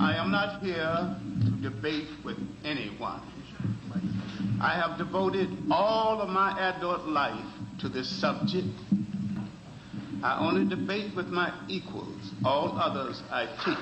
I am not here to debate with anyone. I have devoted all of my adult life to this subject. I only debate with my equals. All others I teach.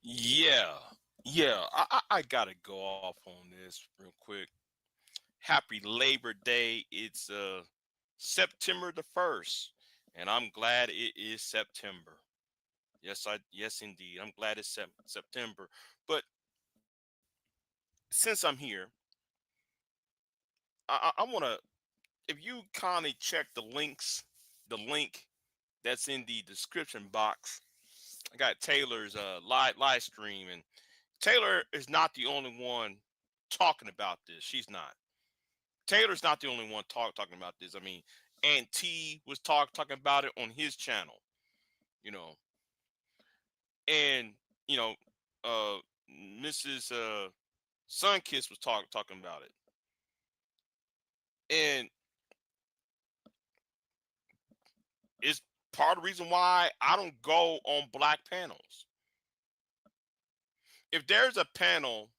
Yeah, yeah. I gotta go off on this real quick. Happy Labor Day. It's September the 1st, and I'm glad it is September. Yes indeed. I'm glad it's September. But since I'm here, I want to, if you kindly check the link that's in the description box. I got Taylor's live stream, and Taylor is not the only one talking about this. She's not. Taylor's not the only one talking about this. I mean, Aunt T was talking about it on his channel, you know, and you know, uh, Mrs. Sunkiss was talking about it, and it's part of the reason why I don't go on black panels. If there's a panel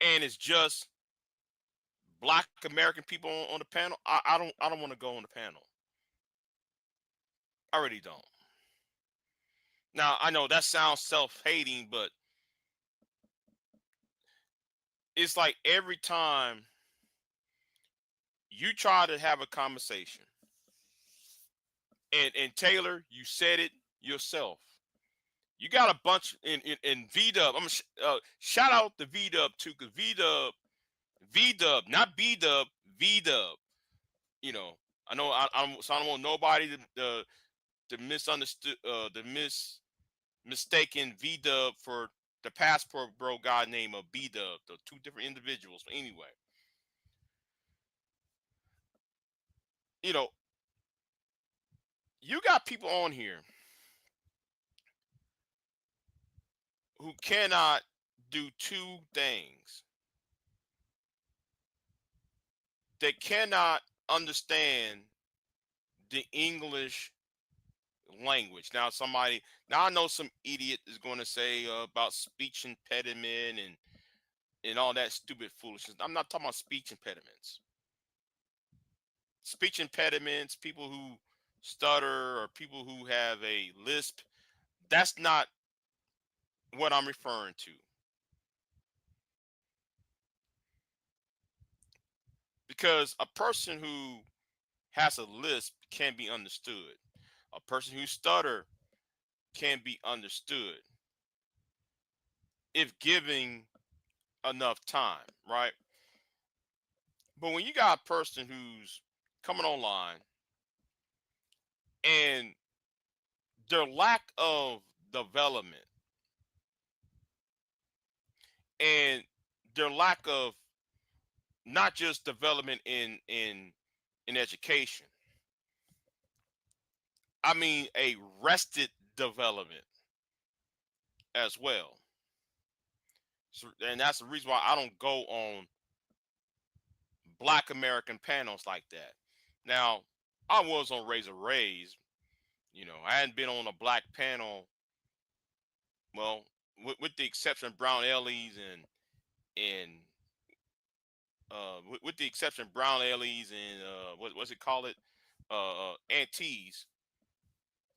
and it's just black American people on the panel, I don't want to go on the panel. I really don't. Now I know that sounds self-hating, but it's like every time you try to have a conversation, and Taylor, you said it yourself. You got a bunch in V Dub. I'm gonna shout out to V Dub too, because V Dub, not B Dub, V Dub. You know, I know so I don't want nobody to misunderstood the mistaken V Dub for the passport bro guy named B Dub. The two different individuals. But anyway, you know, you got people on here who cannot do two things. They cannot understand the English language. Now I know some idiot is going to say about speech impediment and all that stupid foolishness. I'm not talking about speech impediments. speech impediments, people who stutter, or people who have a lisp. That's not what I'm referring to. Because a person who has a lisp can be understood. A person who stutter can be understood if giving enough time, right? But when you got a person who's coming online and their lack of development and their lack of not just development in education, I mean a rested development as well. So, and that's the reason why I don't go on Black American panels like that. Now, I was on Razor Rays. I hadn't been on a black panel. Well, with the exception of Brown Ellies and with the exception of Brown Ellies and what's it called it, Antes.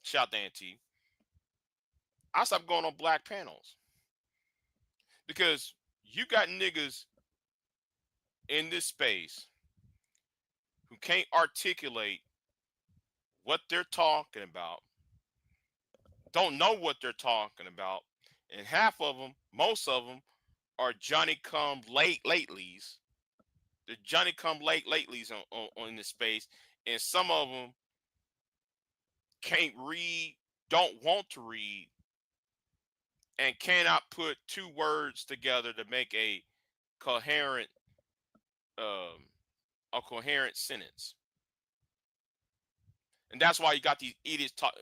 Shout to Auntie. I stopped going on black panels because you got niggas in this space who can't articulate what they're talking about, don't know what they're talking about, and half of them, most of them, are Johnny come late latelys. The Johnny come late latelys on this space, and some of them can't read, don't want to read, and cannot put two words together to make coherent um, a coherent sentence. And that's why you got these idiots talk,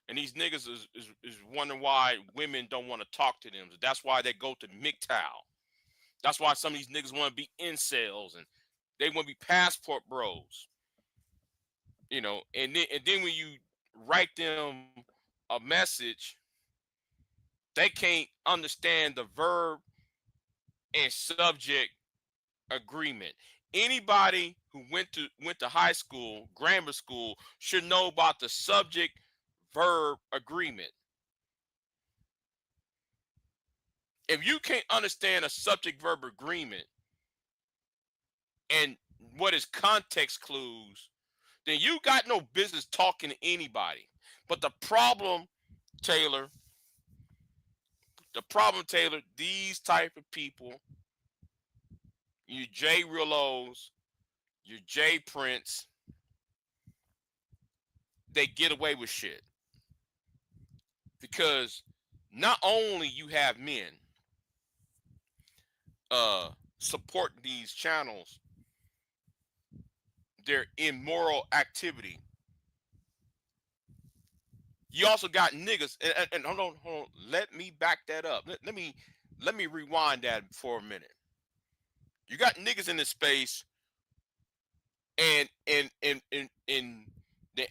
and these niggas is wondering why women don't want to talk to them. That's why they go to MGTOW. That's why some of these niggas want to be incels and they want to be passport bros. And then when you write them a message, they can't understand the verb and subject agreement. Anybody who went to high school, grammar school, should know about the subject verb agreement. If you can't understand a subject verb agreement and what is context clues, then you got no business talking to anybody. But the problem, Taylor, these type of people, you J Rillos, you J Prince, they get away with shit. Because not only you have men supporting these channels, their immoral activity, you also got niggas, and hold on, let me back that up. Let me rewind that for a minute. You got niggas in this space, and the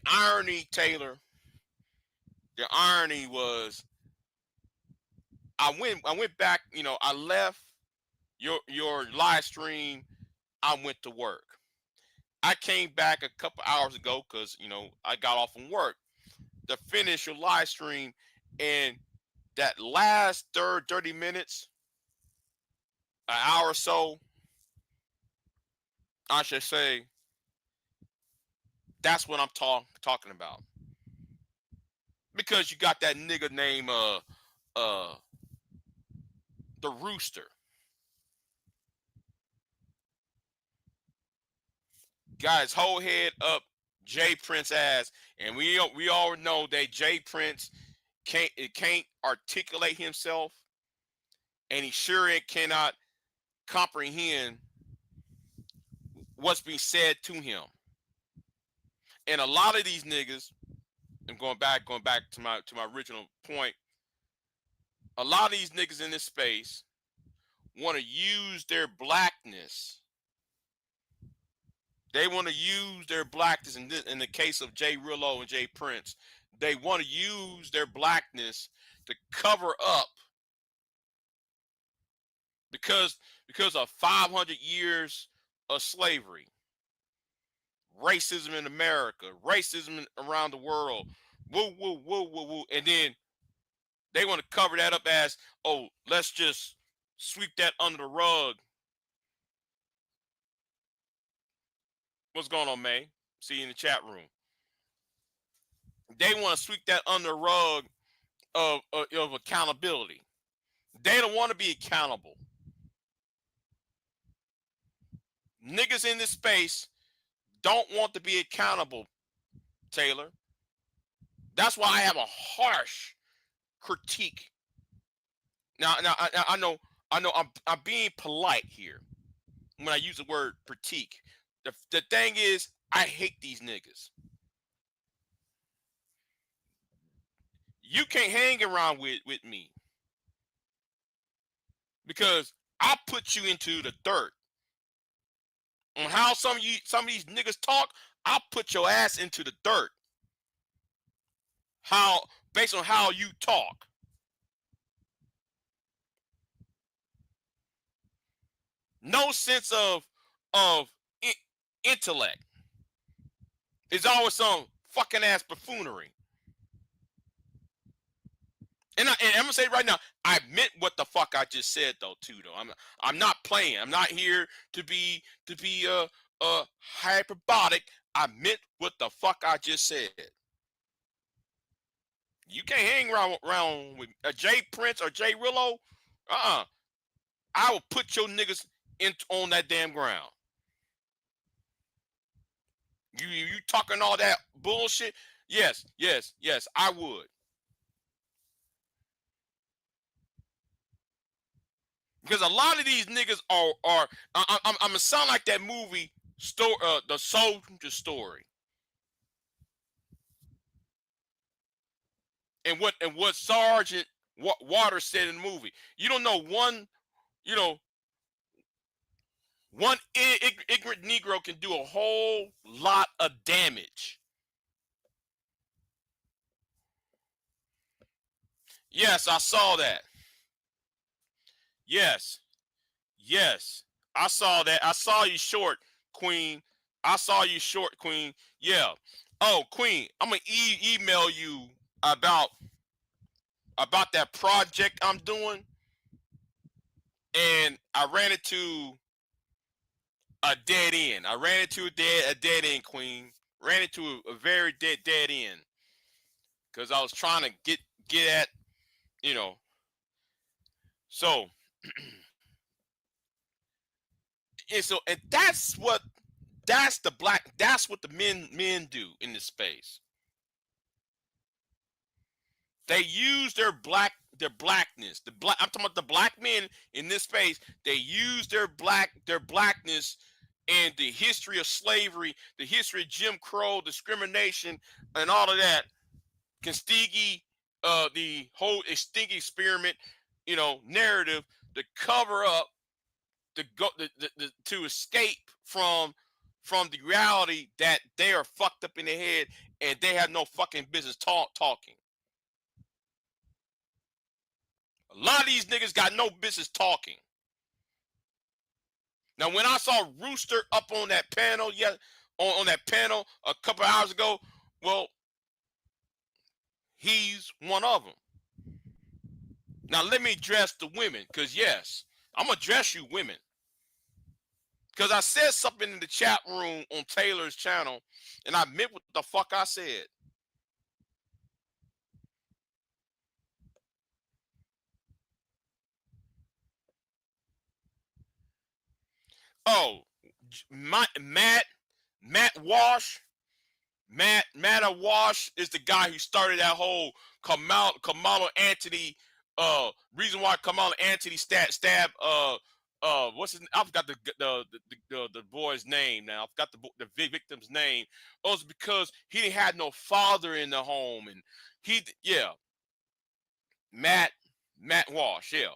irony, Taylor, the irony was I went back, I left your live stream, I went to work. I came back a couple hours ago because I got off from work to finish your live stream, and that last 30 minutes, an hour or so, I should say, that's what I'm talking about. Because you got that nigga named the Rooster. Got his whole head up Jay Prince ass, and we all know that Jay Prince can't articulate himself, and he sure cannot comprehend what's being said to him. And a lot of these niggas, and going back to my original point, a lot of these niggas in this space want to use their blackness. They want to use their blackness. In the case of Jay Rillo and Jay Prince, they want to use their blackness to cover up because of 500 years of slavery, racism in America, racism around the world, woo, woo, woo, woo, woo. And then they want to cover that up as, oh, let's just sweep that under the rug. What's going on, May? See you in the chat room. They want to sweep that under the rug of accountability. They don't want to be accountable. Niggas in this space don't want to be accountable, Taylor. That's why I have a harsh critique. Now I know I'm being polite here when I use the word critique. The thing is, I hate these niggas. You can't hang around with me because I put you into the dirt. On how some of these niggas talk, I'll put your ass into the dirt. How based on how you talk. No sense of intellect. It's always some fucking ass buffoonery. And I'm gonna say right now, I meant what the fuck I just said though too though. I'm not playing. I'm not here to be hyperbolic. I meant what the fuck I just said. You can't hang around with Jay Prince or Jay Rillo. I will put your niggas on that damn ground. You talking all that bullshit? Yes, I would. Because a lot of these niggas are I'm gonna sound like that movie the Soldier Story. And what Sergeant Waters said in the movie. You don't know one ignorant Negro can do a whole lot of damage. Yes, I saw that. Yes. I saw that. I saw you short, Queen. I saw you short, Queen. Yeah. Oh, Queen, I'm gonna email you about that project I'm doing. And I ran into a dead end. I ran into a dead end, Queen. Ran into a very dead end. Because I was trying to get at, So and that's what the men do in this space. They use their blackness. I'm talking about the black men in this space. They use their blackness and the history of slavery, the history of Jim Crow, discrimination, and all of that. Tuskegee, the whole Tuskegee experiment, narrative to cover up, to escape from the reality that they are fucked up in their head and they have no fucking business talking. A lot of these niggas got no business talking. Now, when I saw Rooster up on that panel, on that panel a couple hours ago, well, he's one of them. Now, let me address the women, because yes, I'm gonna address you women. Because I said something in the chat room on Taylor's channel, and I meant what the fuck I said. Oh, Matt Walsh. Matt Walsh is the guy who started that whole Kamala Anthony. Reason why Kamala Anthony stabbed what's his? I forgot the boy's name now. I forgot the victim's name. It was because he didn't have no father in the home, and Matt Walsh, yeah.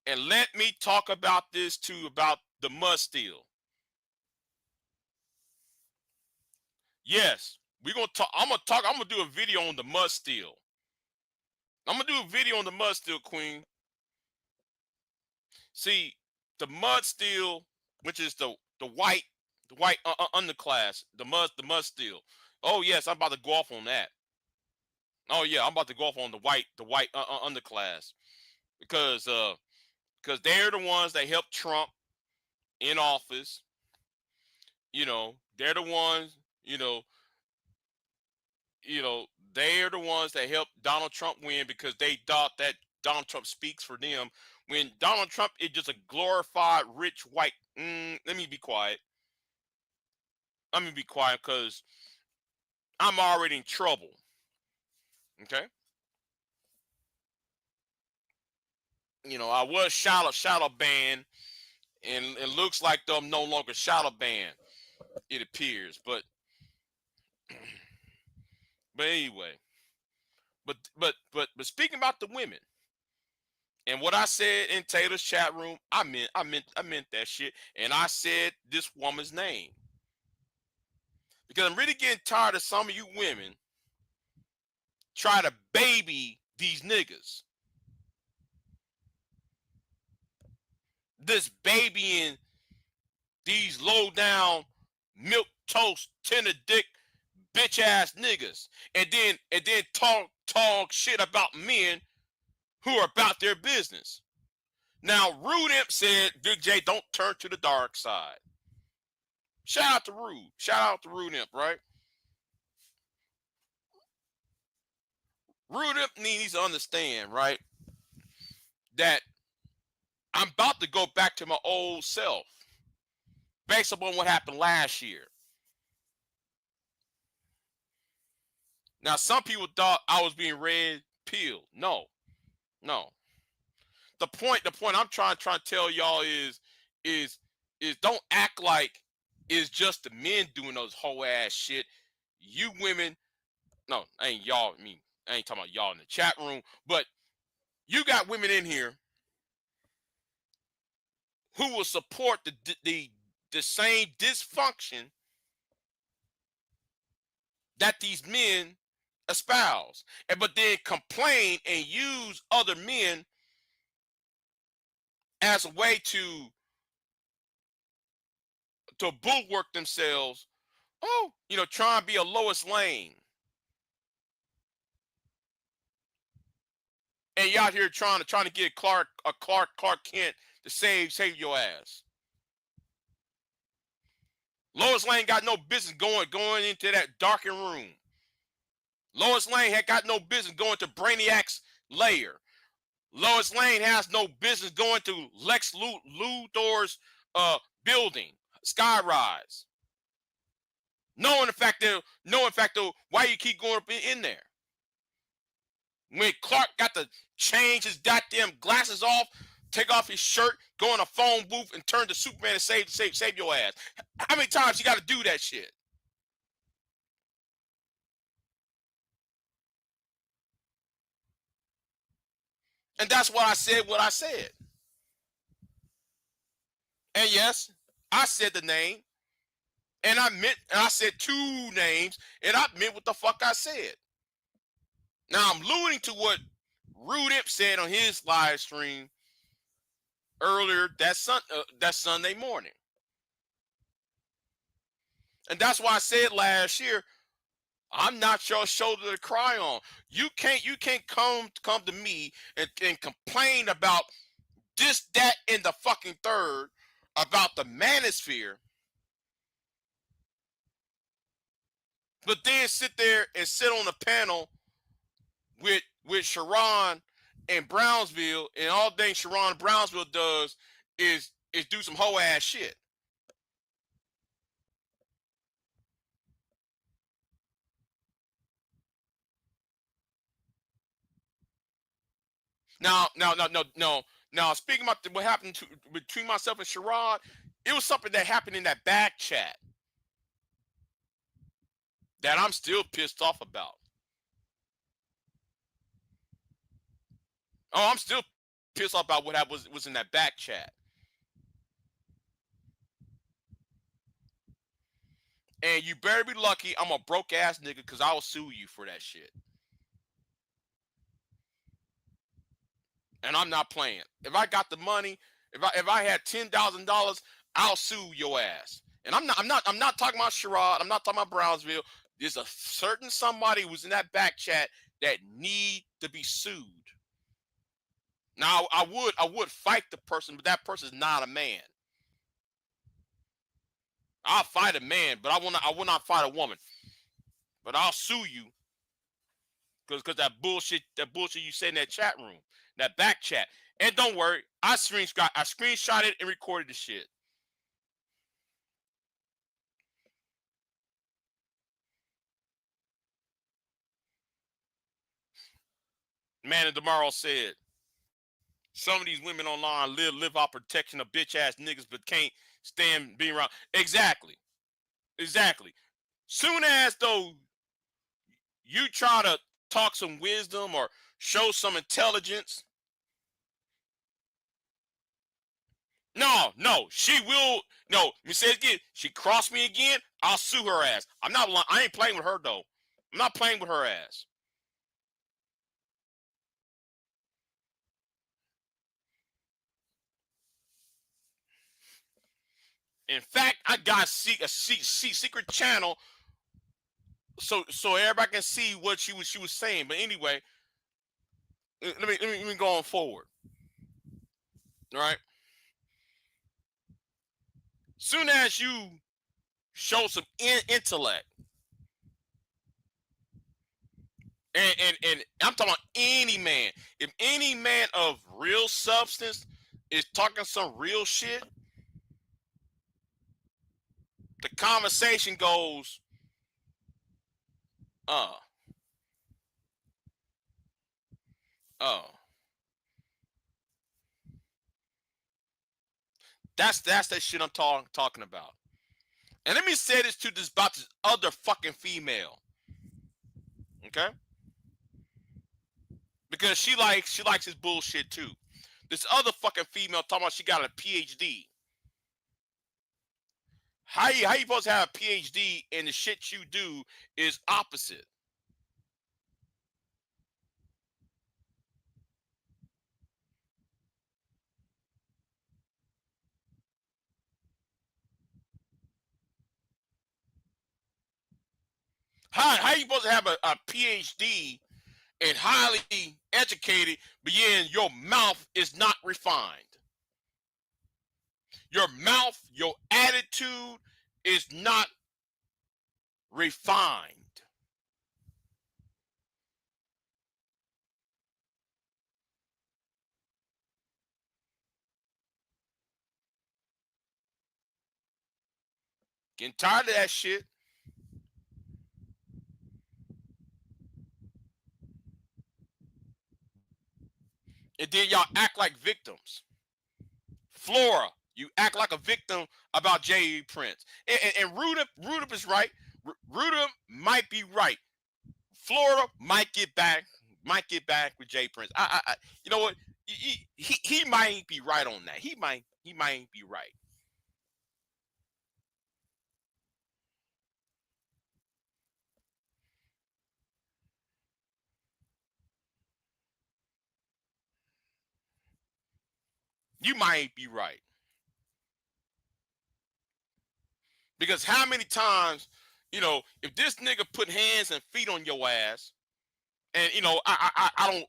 And let me talk about this too, about the mud steel. Yes, we're gonna talk. I'm gonna do a video on the mud steel. I'm gonna do a video on the mud steel, Queen. See, the mud steel which is the white underclass, the mud steel. Oh yes, I'm about to go off on that. Oh yeah, I'm about to go off on the white underclass because they're the ones that helped Trump in office. They're the ones. You know, they're the ones that helped Donald Trump win because they thought that Donald Trump speaks for them. When Donald Trump is just a glorified rich white. Let me be quiet. Let me be quiet because I'm already in trouble. Okay. I was shadow banned, and it looks like I'm no longer shadow banned. It appears, but anyway, but speaking about the women and what I said in Taylor's chat room, I meant that shit, and I said this woman's name because I'm really getting tired of some of you women try to baby these niggas. This babying these low down milk toast tender dick bitch ass niggas, and then talk shit about men who are about their business. Now, Rude Imp said, Big J, don't turn to the dark side. Shout out to Rude. Shout out to Rude Imp, right? Rude Imp needs to understand, right, that I'm about to go back to my old self based upon what happened last year. Now, some people thought I was being red pilled. No, no. The point I'm trying to tell y'all is don't act like it's just the men doing those whole ass shit. You women, no, I ain't y'all. I ain't talking about y'all in the chat room, but you got women in here who will support the same dysfunction that these men espouse, but then complain and use other men as a way to bulwark themselves. Oh, try and be a Lois Lane, and you out here trying to get Clark Kent to save your ass. Lois Lane got no business going into that darkened room. Lois Lane had got no business going to Brainiac's lair. Lois Lane has no business going to Lex Luthor's building, Skyrise. Knowing the fact that why you keep going up in there. When Clark got to change his goddamn glasses off, take off his shirt, go in a phone booth, and turn to Superman and save your ass. How many times you got to do that shit? And that's why I said what I said. And yes, I said the name, and I said two names, and I meant what the fuck I said. Now I'm alluding to what Rude Imp said on his live stream earlier that Sunday morning. And that's why I said last year, I'm not your shoulder to cry on. You can't come to me and complain about this, that, and the fucking third about the manosphere, but then sit there and sit on a panel with Sharon and Brownsville, and all thing Sharon Brownsville does is do some hoe ass shit. Now, speaking about what happened between myself and Sherrod, it was something that happened in that back chat that I'm still pissed off about. Oh, I'm still pissed off about what was in that back chat. And you better be lucky I'm a broke ass nigga because I will sue you for that shit. And I'm not playing. If I got the money, if I had $10,000, I'll sue your ass. And I'm not talking about Sherrod. I'm not talking about Brownsville. There's a certain somebody who's in that back chat that need to be sued. Now, I would fight the person, but that person's not a man. I'll fight a man, but I will not fight a woman. But I'll sue you because that bullshit you said in that chat room, that back chat. And don't worry, I screenshot it and recorded the shit. Man, and tomorrow said, some of these women online live off protection of bitch ass niggas, but can't stand being around. Exactly. Soon as though you try to talk some wisdom or show some intelligence, no, she will. No, let me say it again. She crossed me again, I'll sue her ass. I ain't playing with her though. I'm not playing with her ass. In fact, I got a secret channel so everybody can see what she was saying. But anyway, let me go on forward. All right. Soon as you show some intellect, and I'm talking about any man. If any man of real substance is talking some real shit, the conversation goes, oh, that's that shit I'm talking about. And let me say this about this other fucking female, okay? Because she likes his bullshit too. This other fucking female talking about she got a PhD. How you supposed to have a PhD and the shit you do is opposite? How you supposed to have a PhD and highly educated, but yet your mouth is not refined? Your mouth, your attitude is not refined. Getting tired of that shit. And then y'all act like victims. Flora, you act like a victim about J.E. Prince. And Rudup is right. Rudup might be right. Florida might get back with J. Prince. You know what? He might be right on that. He might be right. You might be right. Because how many times, if this nigga put hands and feet on your ass, and I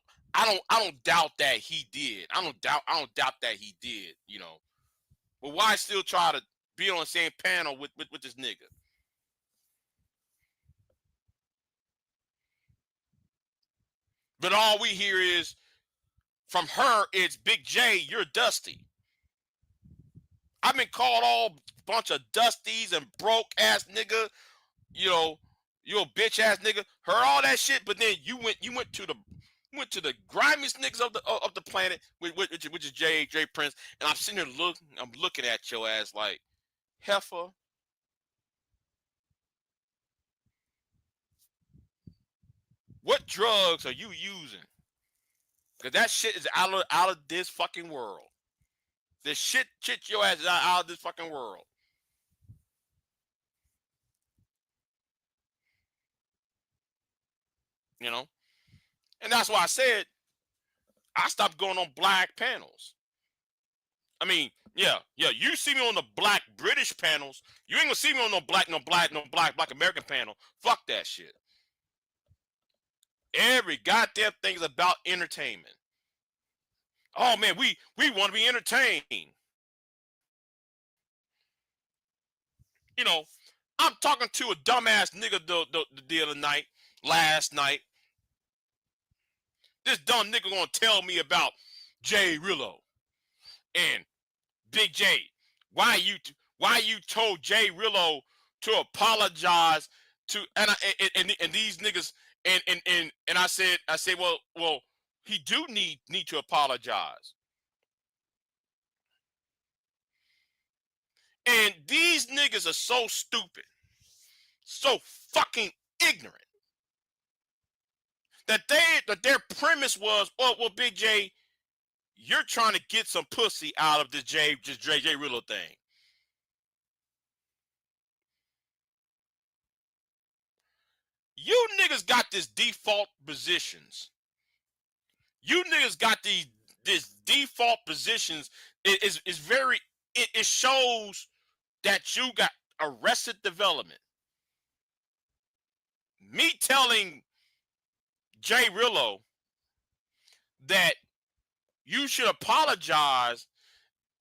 don't doubt that he did. I don't doubt that he did, But why still try to be on the same panel with this nigga? But all we hear is from her, it's Big J, you're dusty. I've been called all bunch of dusties and broke ass nigga, you're a bitch ass nigga. Heard all that shit, but then you went to the grimiest niggas of the planet, which is J Prince, and I'm sitting there I'm looking at your ass like, heifer. What drugs are you using? Because that shit is out of this fucking world. This shit your ass is out of this fucking world. And that's why I said I stopped going on black panels. I mean, Yeah, yeah. You see me on the black British panels. You ain't gonna see me on no black American panel. Fuck that shit. Every goddamn thing is about entertainment. Oh man, we want to be entertained. You know, I'm talking to a dumbass nigga the other night, last night. This dumb nigga gonna tell me about Jay Rillo and Big J. Why you told Jay Rillo to apologize to and these niggas and I said well he do need to apologize. And these niggas are so stupid, so fucking ignorant that their premise was, well, Big J, you're trying to get some pussy out of this J Rillo thing. You niggas got this default positions. You niggas got this default positions. Is very it shows that you got arrested development. Me telling Jay Rillo that you should apologize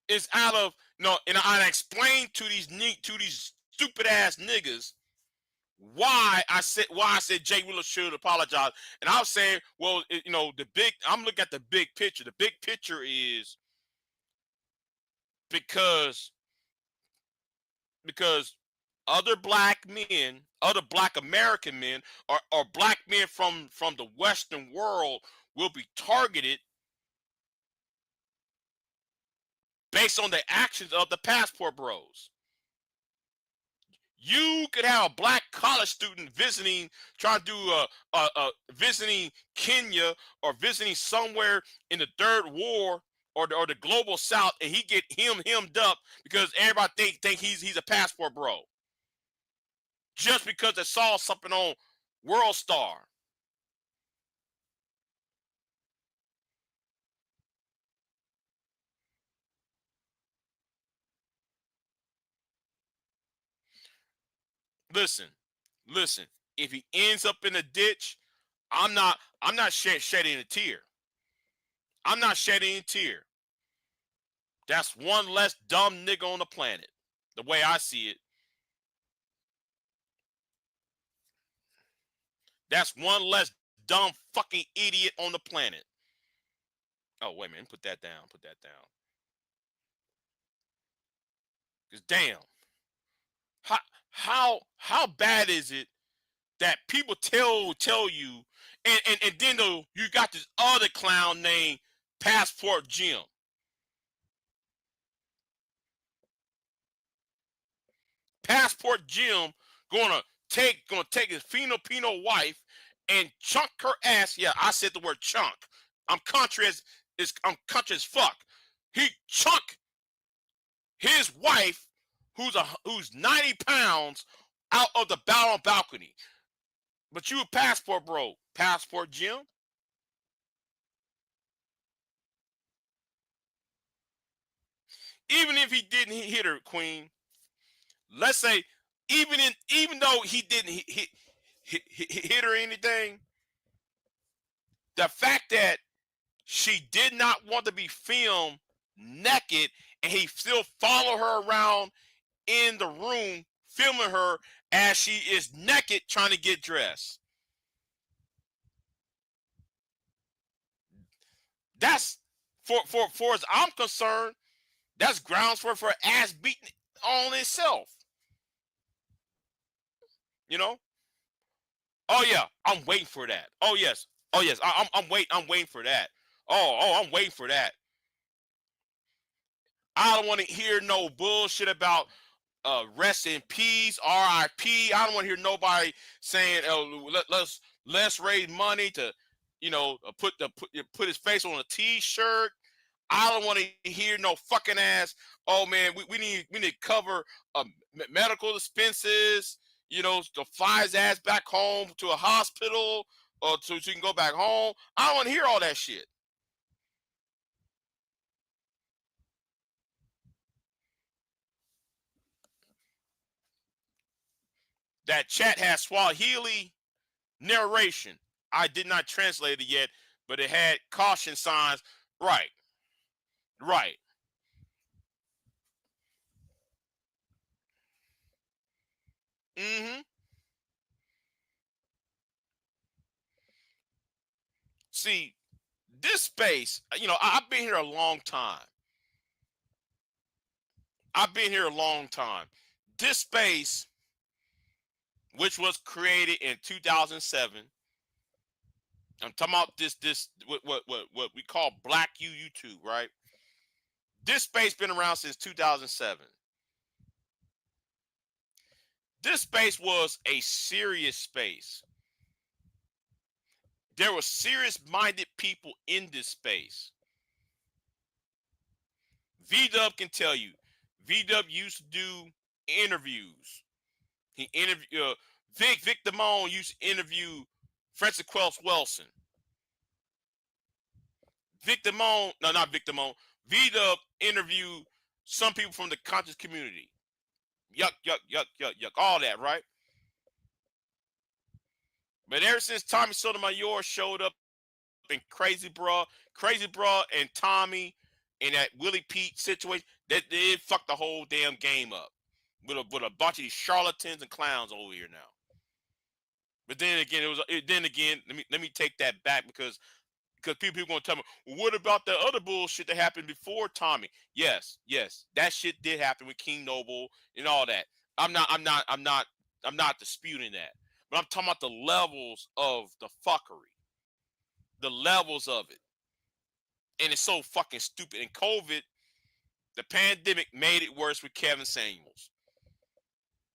is out of and I explained to these stupid ass niggas why I said Jay Wheeler should apologize, and I was saying, well, I'm looking at the big picture. The big picture is because because other black men, other black American men, or black men from the Western world will be targeted based on the actions of the passport bros. You could have a black college student trying to do visiting Kenya or visiting somewhere in the third war or the global south, and he get hemmed up because everybody think he's a passport bro, just because they saw something on World Star. Listen. If he ends up in a ditch, I'm not shedding a tear. I'm not shedding a tear. That's one less dumb nigga on the planet. The way I see it. That's one less dumb fucking idiot on the planet. Oh, wait a minute. Put that down. Put that down. Because damn. How how bad is it that people tell you and then though you got this other clown named Passport Jim. Passport Jim gonna take his Filipino wife and chunk her ass. Yeah, I said the word chunk. I'm country as fuck. He chunk his wife, who's 90 pounds, out of the balcony. But you a passport bro, Passport Jim. Even if he didn't hit her, Queen. Let's say even though he didn't hit her or anything, the fact that she did not want to be filmed naked and he still follow her around in the room filming her as she is naked trying to get dressed. That's for as I'm concerned, that's grounds for ass beating on itself. You know? Oh yeah, I'm waiting for that. Oh yes. Oh yes. I'm waiting for that. I'm waiting for that. I don't want to hear no bullshit about rest in peace, R.I.P. I don't want to hear nobody saying, "Oh, let's raise money to, put his face on a T-shirt." I don't want to hear no fucking ass. Oh man, we need to cover medical expenses. To fly his ass back home to a hospital or so he can go back home. I don't want to hear all that shit. That chat has Swahili narration. I did not translate it yet, but it had caution signs. Right, right. Mm-hmm. See, this space, I've been here a long time. I've been here a long time. This space, which was created in 2007, I'm talking about this what we call Black YouTube, right? This space been around since 2007. This space was a serious space. There were serious-minded people in this space. V-Dub can tell you. V-Dub used to do interviews. He interviewed Vic Damone used to interview Francis Quelch Wilson. Vic Damone, no, not Vic Damone. V-Dub interviewed some people from the conscious community. Yuck, yuck, yuck, yuck, yuck. All that, right? But ever since Tommy Sotomayor showed up in Crazy Bra and Tommy in that Willie Pete situation, that it fucked the whole damn game up with a bunch of these charlatans and clowns over here now. But then again, let me take that back because people gonna tell me, well, what about the other bullshit that happened before Tommy? Yes, that shit did happen with King Noble and all that. I'm not disputing that. But I'm talking about the levels of the fuckery. The levels of it. And it's so fucking stupid. And COVID, the pandemic made it worse with Kevin Samuels.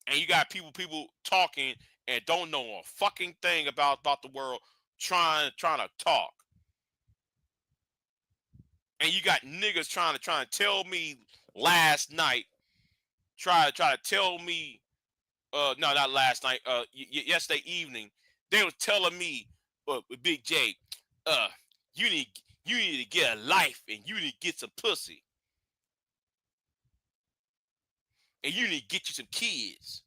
And you got people talking and don't know a fucking thing about the world trying to talk. And you got niggas trying to tell me last night, try to tell me, no, not last night, yesterday evening, they was telling me, Big J, you need to get a life and you need to get some pussy. And you need to get you some kids.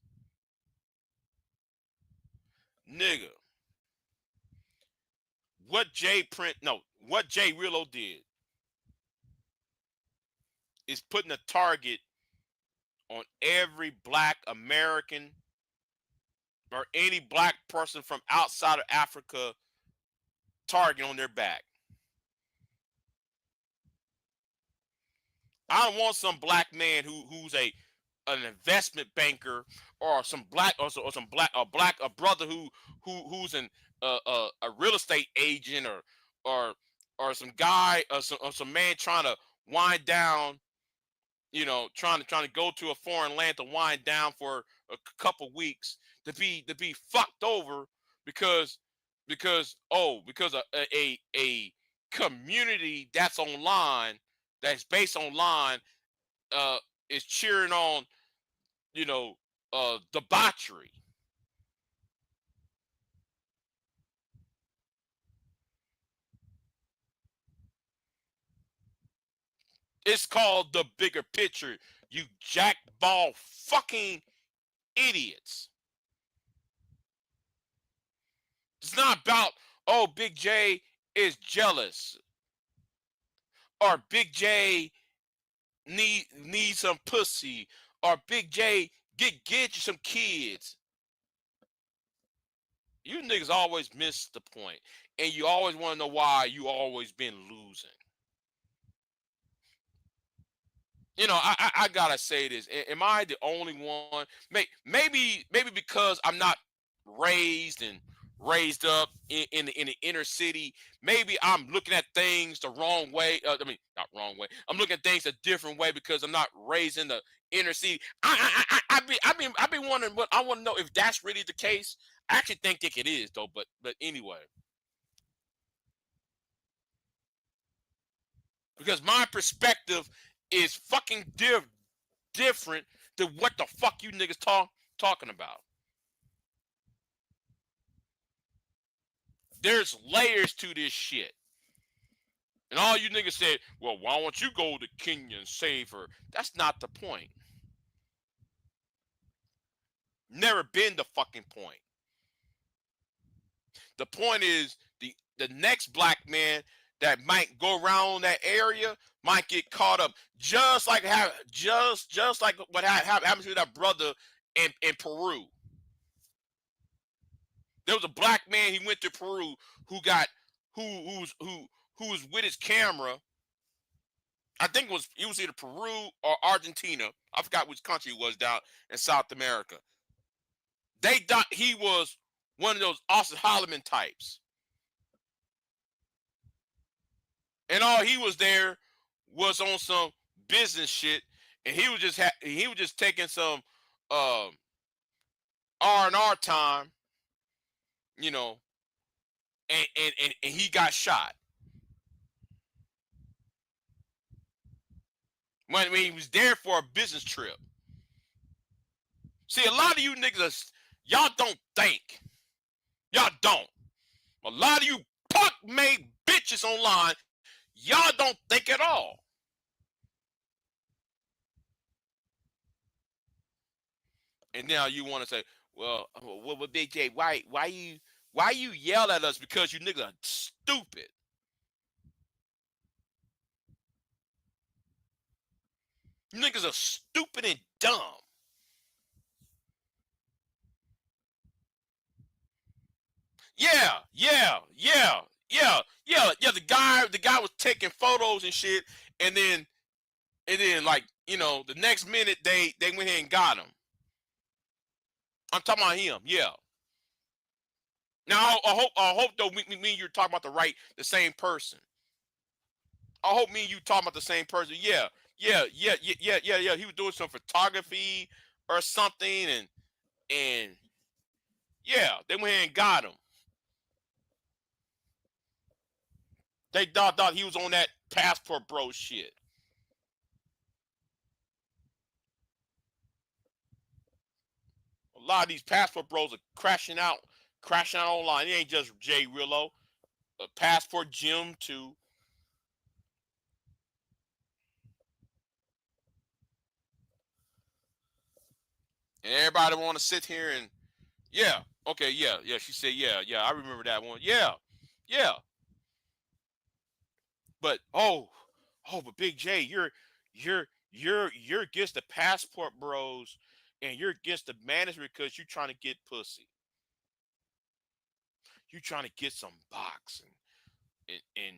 Nigga. What Jay Rillo did is putting a target on every black American or any black person from outside of Africa, target on their back. I don't want some black man who's an investment banker or some black a brother who's a real estate agent or some guy or some man trying to wind down, trying to go to a foreign land to wind down for a couple weeks to be fucked over because a community that's online, that's based online, is cheering on, debauchery. It's called the bigger picture, you jackball fucking idiots. It's not about, oh, Big J is jealous or Big J need some pussy or Big J get you some kids. You niggas always miss the point, and you always want to know why you always been losing. I gotta say this. Am I the only one? Maybe because I'm not raised up in the inner city. Maybe I'm looking at things the wrong way. Not wrong way. I'm looking at things a different way because I'm not raised in the inner city. I've been wondering. What I want to know, if that's really the case. I actually think it is though. But anyway, because my perspective is fucking different than what the fuck you niggas talking about. There's layers to this shit. And all you niggas said, well, why don't you go to Kenya and save her? That's not the point. Never been the fucking point. The point is the next black man that might go around that area might get caught up, just like just like what happened to that brother in Peru. There was a black man. He went to Peru who got who was with his camera. I think it was either Peru or Argentina. I forgot which country it was down in South America. They thought he was one of those Austin Holloman types. And all he was there was on some business shit, and he was just taking some R&R time, you know, and he got shot. When he was there for a business trip. See, a lot of you niggas, y'all don't think. Y'all don't. A lot of you punk-made bitches online, y'all don't think at all. And now you want to say, well, Big J, why you yell at us because you niggas are stupid? You niggas are stupid and dumb. Yeah. The guy was taking photos and shit, and then like, you know, the next minute they went ahead and got him. I'm talking about him, yeah. Now I hope though me and you're talking about the same person. I hope me and you talking about the same person. Yeah. He was doing some photography or something, and yeah, they went ahead and got him. They thought he was on that passport bro shit. A lot of these passport bros are crashing out online. It ain't just Jay Rillo. Passport Jim too. And everybody want to sit here and yeah, okay, yeah. She said yeah. I remember that one. Yeah. But but Big J, you're against the passport bros, and you're against the management because you're trying to get pussy. You're trying to get some box, and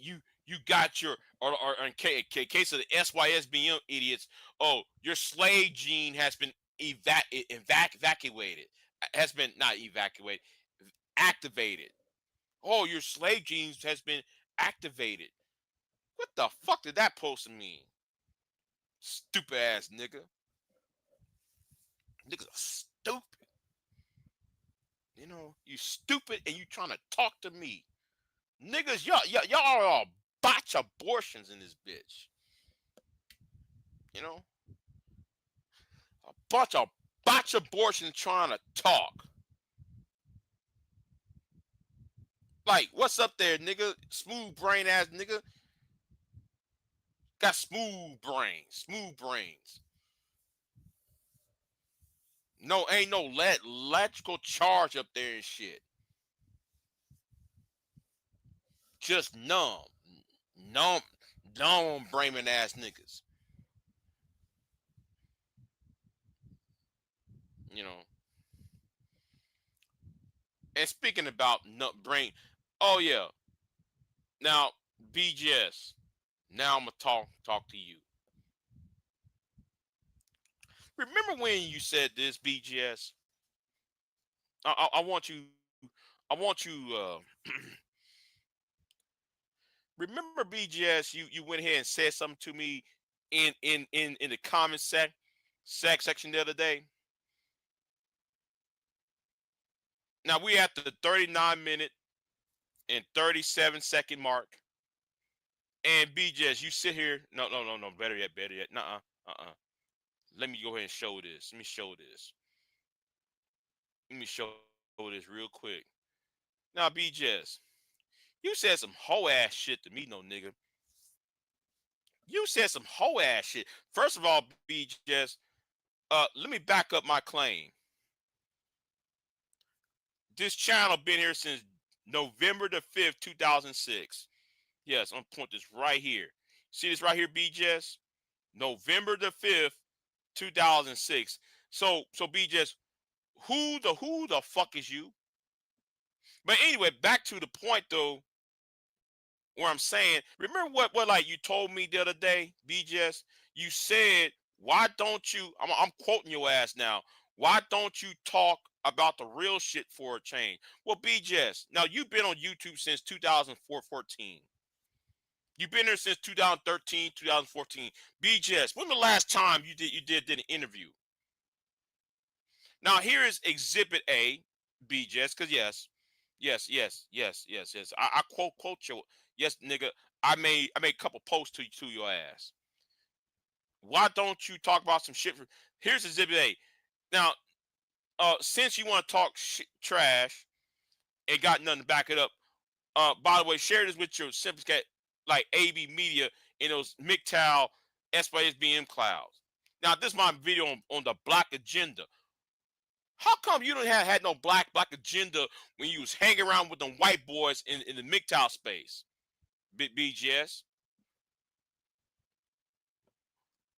you got your or in case of the SYSBM idiots. Oh, your slave gene has been evacuated. Has been not evacuated, activated. Oh, your slave genes has been activated. What the fuck did that post mean? Stupid ass nigga. Niggas are stupid. You know, you stupid and you trying to talk to me. Niggas, y'all are a botch abortions in this bitch. You know? A bunch of botch abortions trying to talk. Like, what's up there, nigga? Smooth brain ass nigga. Got smooth brains. No, ain't no electrical charge up there and shit. Just numb brain ass niggas. You know. And speaking about nut brain, oh yeah. Now, BGS. Now I'm gonna talk to you. Remember when you said this, BGS? I want you. I want you. Remember, BGS? You went ahead and said something to me in the comment section the other day. Now we at the 39-minute and 37-second mark. And BGS, you sit here. No. Better yet. Nuh-uh. Let me go ahead and show this. Let me show this real quick. Now, BGS, you said some hoe ass shit to me, no nigga. You said some hoe ass shit. First of all, BGS, let me back up my claim. This channel been here since November the 5th, 2006. Yes, I'm gonna point this right here. See this right here, BJS? November the 5th, 2006. So BJS, who the fuck is you? But anyway, back to the point though, where I'm saying, remember what like you told me the other day, BJS? You said, why don't you, I'm quoting your ass now, why don't you talk about the real shit for a change? Well, BJS, now you've been on YouTube since 2014. You've been there since 2013, 2014. BJS, when the last time you did an interview? Now here is Exhibit A, BJS, because yes. I quote your yes, nigga. I made a couple posts to your ass. Why don't you talk about some shit? Here's Exhibit A. Now, since you want to talk trash and got nothing to back it up, by the way, share this with your sympathetic like AB Media in those MGTOW SPSBM clouds. Now, this is my video on the Black Agenda. How come you don't had no black agenda when you was hanging around with them white boys in the MGTOW space, BGS?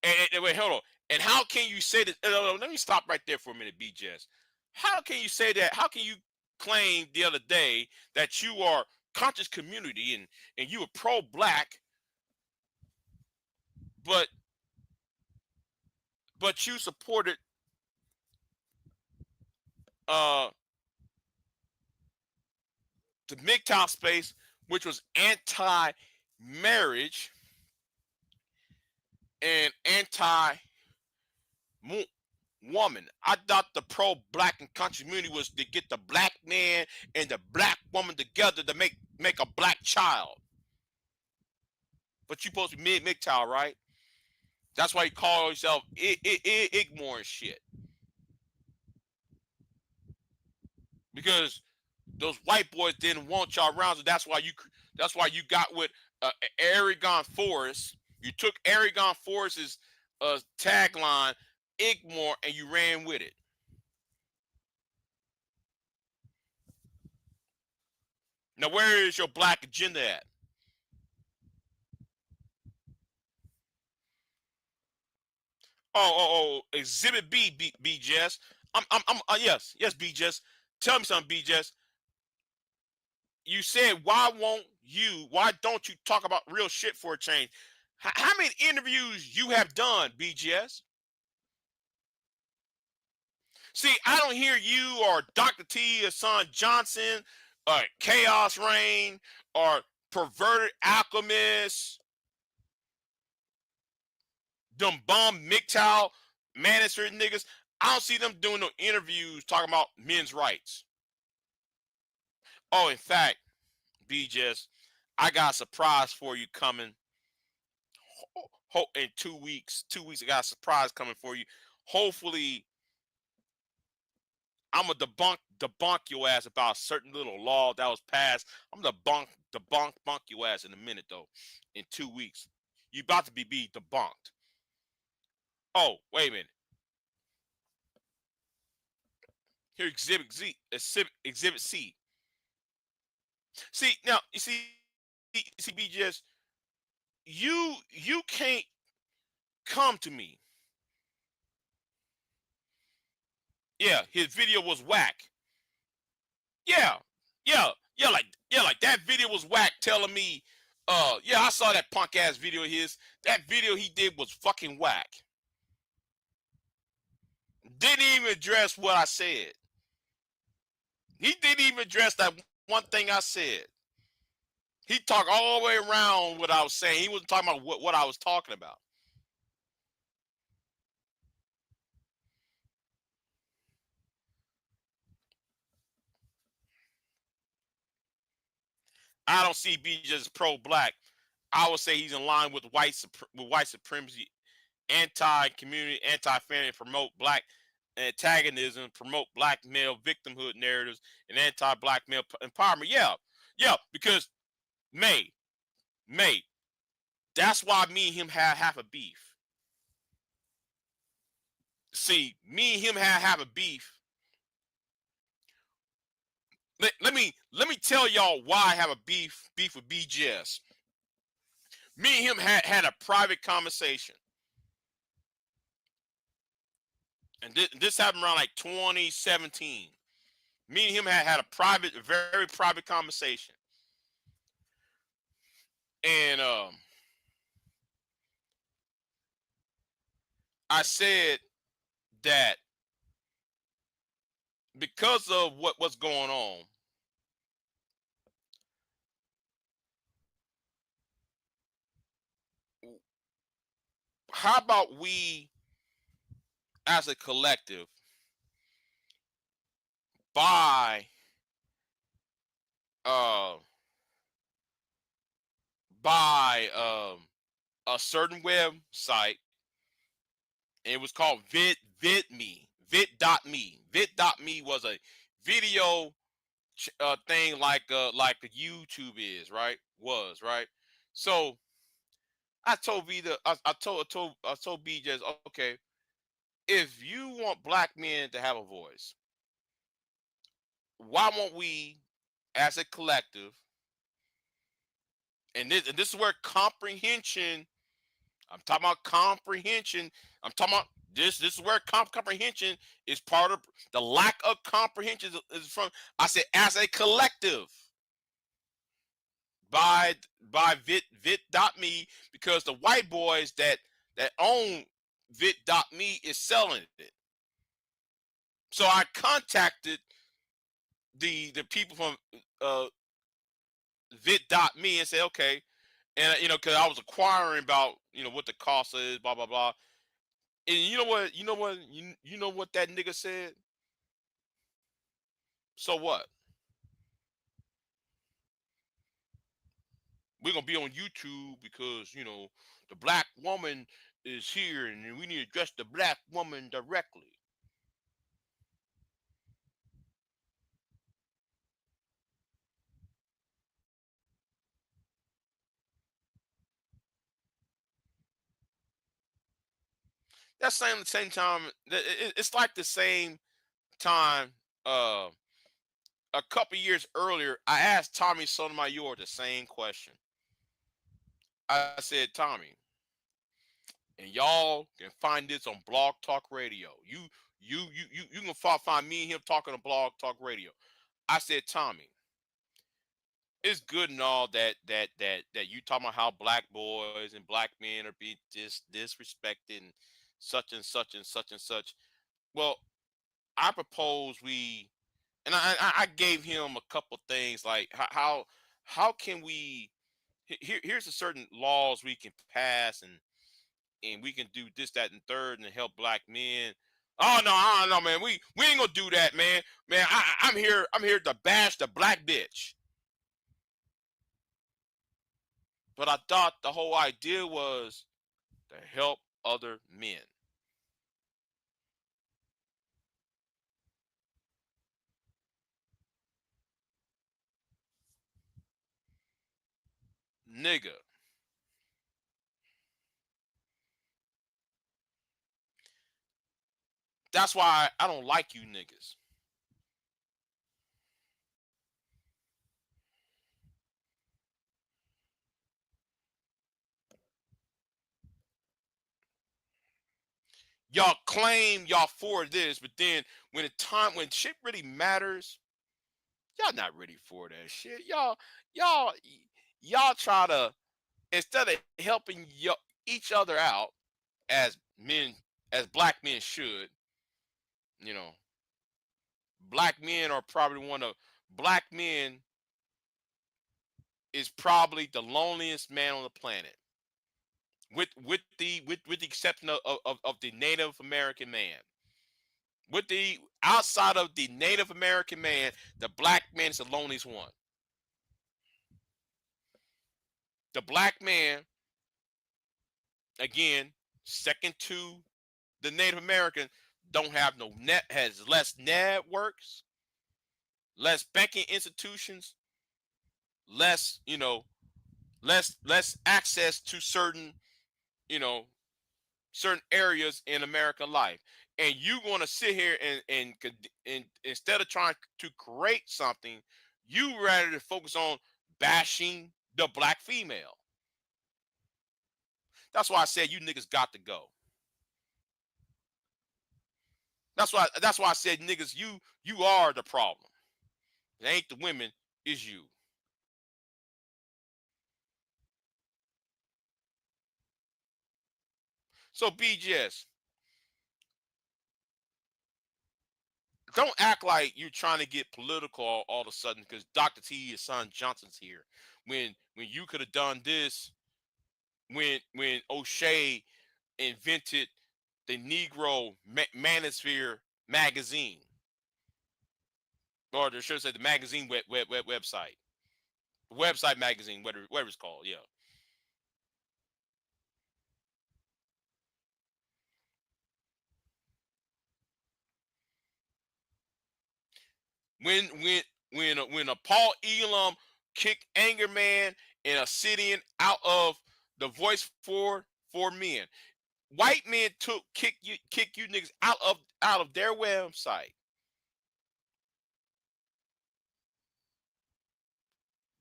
And wait, hold on. And how can you say that? Let me stop right there for a minute, BGS. How can you say that? How can you claim the other day that you are conscious community and you are pro-black, but you supported the MGTOW space, which was anti-marriage and anti-woman. I thought the pro-black and conscious community was to get the black man and the black woman together to make a black child. But you supposed to be MGTOW, right? That's why you call yourself Igmore and shit. Because those white boys didn't want y'all around, so that's why you got with Aragon Forrest. You took Aragon Forrest's tagline, Igmore, and you ran with it. Now, where is your black agenda at? Oh, Exhibit B, BJS. Yes, BJS. Tell me something, BJS. You said, why don't you talk about real shit for a change? How many interviews you have done, BGS? See, I don't hear you or Dr. T, Hassan Johnson, or Chaos Reign, or Perverted Alchemist, them bum MGTOW manager niggas. I don't see them doing no interviews talking about men's rights. Oh, in fact, BJS, I got a surprise for you coming. In 2 weeks. 2 weeks, I got a surprise coming for you. Hopefully, I'm gonna debunk your ass about a certain little law that was passed. I'm gonna debunk your ass in a minute though. In 2 weeks, you about to be debunked. Oh, wait a minute. Here, Exhibit C. See now, you see, BJS, you can't come to me. Yeah, his video was whack. Yeah, like that video was whack. Telling me, yeah, I saw that punk ass video of his. That video he did was fucking whack. Didn't even address what I said. He didn't even address that one thing I said. He talked all the way around what I was saying. He wasn't talking about what I was talking about. I don't see BJ as pro-black. I would say he's in line with white supremacy, anti-community, anti-family, promote black antagonism, promote black male victimhood narratives, and anti-black male empowerment. Yeah, because May, that's why me and him have a beef. See, me and him have a beef. Let me tell y'all why I have a beef with BGS. Me and him had a private conversation, and this happened around like 2017. Me and him had a very private conversation, and I said that because of what's going on, how about we, as a collective, buy uh a certain website, and it was called VidMe. Vid.me. Vid.me was a video thing like the YouTube is, right? Was, right? So I told I told BJ's, okay, if you want black men to have a voice, why won't we, as a collective, and this is where comprehension, I'm talking about comprehension. I'm talking about this is where comprehension is part of the lack of comprehension is from. I said as a collective, by Vit.me, because the white boys that own Vit.me is selling it. So I contacted the people from uh Vit.me and said, okay, and because I was acquiring about what the cost is, blah blah blah. And you know what that nigga said? So what? We're gonna be on YouTube because the black woman is here and we need to address the black woman directly. That's saying the same time. It's like the same time. Uh, a couple years earlier, I asked Tommy Sotomayor the same question. I said, Tommy, and y'all can find this on Blog Talk Radio. You can find me and him talking on Blog Talk Radio. I said, Tommy, it's good and all that you talking about how black boys and black men are being disrespected and such and such and such and such. Well, I propose we, and I gave him a couple things like how can we, here's a certain laws we can pass, and we can do this, that, and third, and help black men. Oh no, man, we ain't gonna do that, man. Man, I'm here to bash the black bitch. But I thought the whole idea was to help other men. Nigga. That's why I don't like you niggas. Y'all claim y'all for this, but then when shit really matters, y'all not ready for that shit. Y'all y'all try to, instead of helping each other out as men, as black men should, you know, black men are probably one of black men is probably the loneliest man on the planet, with the exception of the Native American man. With the outside of the Native American man, the black man is the loneliest one. The black man, again, second to the Native American, don't have no net, has less networks, less banking institutions, less less access to certain you know certain areas in American life. and you going to sit here and instead of trying to create something, you rather to focus on bashing the black female. That's why I said you niggas got to go. That's why I said niggas, you are the problem. It ain't the women, it's you. So BGS, don't act like you're trying to get political all of a sudden because Dr. T, his son Johnson's here. When you could have done this when O'Shea invented the Negro Manosphere magazine, or I should say the magazine website, website magazine, whatever it's called. Yeah. When when when a Paul Elam kicked Anger Man and a sitting out of the voice for men. White men kick you niggas out of their website.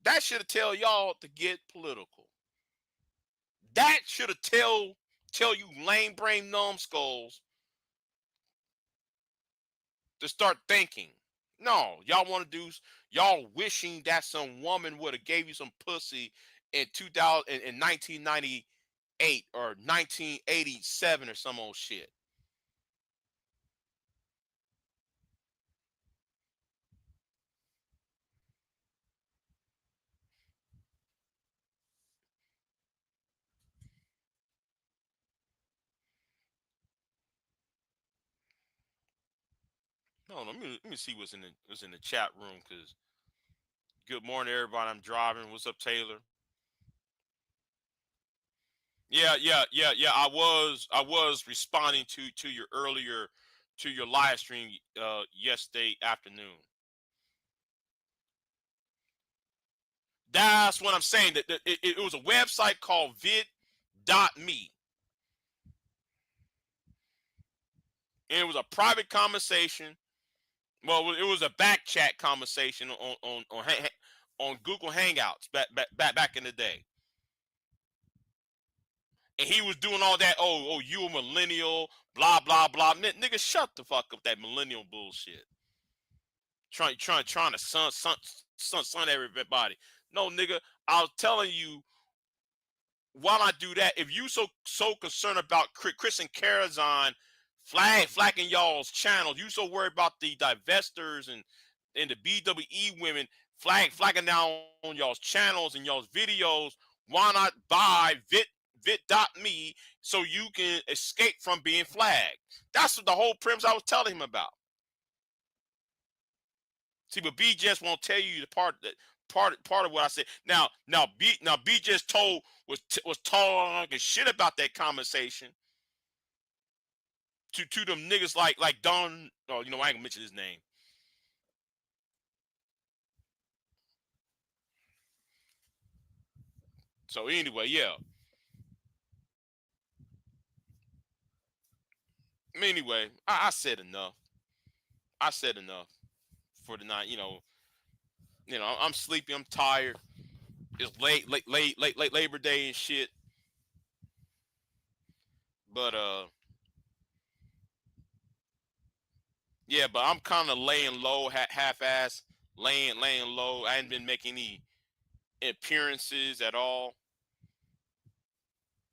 That should have tell y'all to get political. That should have tell you lame brain numbskulls to start thinking. No, y'all want to do y'all wishing that some woman would have gave you some pussy in 2000 in 1998 or 1987 or some old shit. No, let me see what's in the chat room because good morning everybody. I'm driving. What's up, Taylor? Yeah. I was responding to your earlier to your live stream yesterday afternoon. That's what I'm saying. That it was a website called vid.me. And it was a private conversation. Well, it was a back chat conversation on Google Hangouts back in the day. And he was doing all that. Oh, you a millennial, blah blah blah. Nigga, shut the fuck up that millennial bullshit. Trying to sun everybody. No, nigga, I was telling you why not do that? If you so concerned about Chris and Carazon flagging y'all's channels, you so worried about the divestors and the BWE women flagging down on y'all's channels and y'all's videos. Why not buy vit.me so you can escape from being flagged? That's what the whole premise I was telling him about. See, but B just won't tell you the part of what I said. Now B just was talking shit about that conversation to them niggas like Don. Oh, I ain't gonna mention his name. So anyway, yeah. Anyway, I said enough. I said enough for the night. I'm sleepy. I'm tired. It's late Labor Day and shit. But yeah. But I'm kind of laying low, half-ass laying low. I ain't been making any appearances at all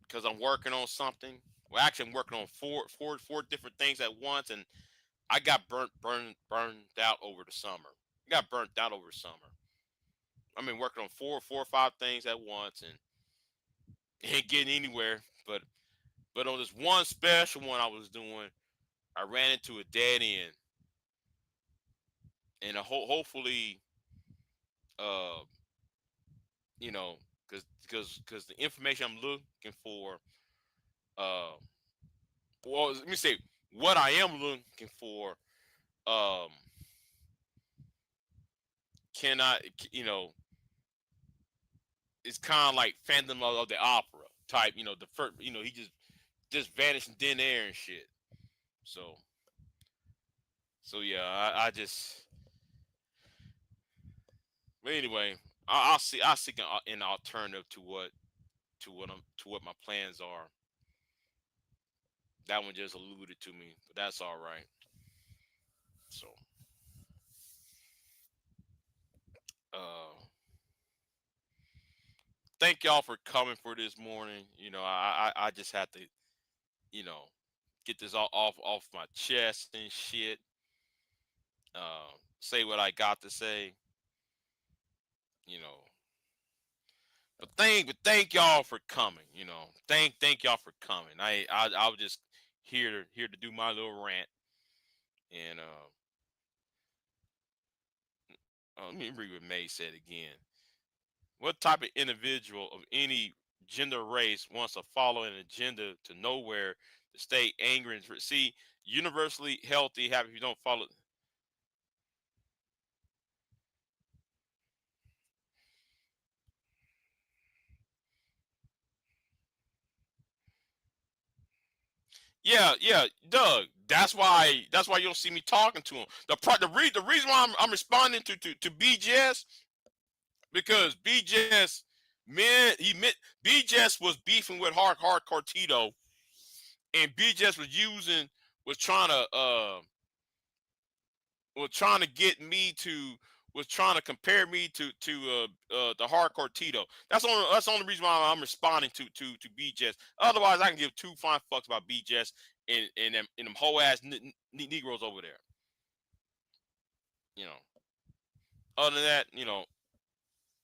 because I'm working on something. Well, actually, I'm working on four different things at once, and I got burned out over the summer. I got burnt out over the summer. I've been working on four or five things at once, and ain't getting anywhere. But on this one special one I was doing, I ran into a dead end, and hopefully, uh, you know, because the information I'm looking for, uh, well, let me say what I am looking for, um, cannot, it's kind of like Phantom of the Opera type, the first, he just vanished in thin air and shit. So So yeah, I just. But anyway, I'll see. I'll seek an alternative to what my plans are. That one just alluded to me, but that's all right. So, uh, thank y'all for coming for this morning. I just had to, you know, get this all off my chest and shit. Say what I got to say. You know, but thank y'all for coming. Thank y'all for coming. I was just here to do my little rant, and let me read what May said again. What type of individual of any gender race wants to follow an agenda to nowhere to stay angry and see universally healthy, happy if you don't follow? Yeah, yeah, Doug. That's why you don't see me talking to him. The reason why I'm responding to BJS, because BJS BJS was beefing with Hardcore Tito, and BJS was trying to get me to was trying to compare me to the Hardcore Tito. That's the only reason why I'm responding to BJS. Otherwise, I can give two fine fucks about BJS and them whole ass Negroes over there. You know. Other than that,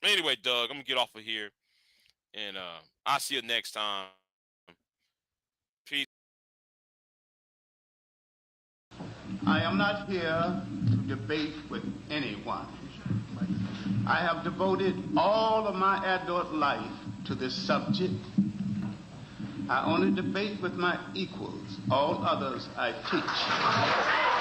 Anyway, Doug, I'm gonna get off of here, and I'll see you next time. Peace. I am not here to debate with anyone. I have devoted all of my adult life to this subject. I only debate with my equals. All others I teach.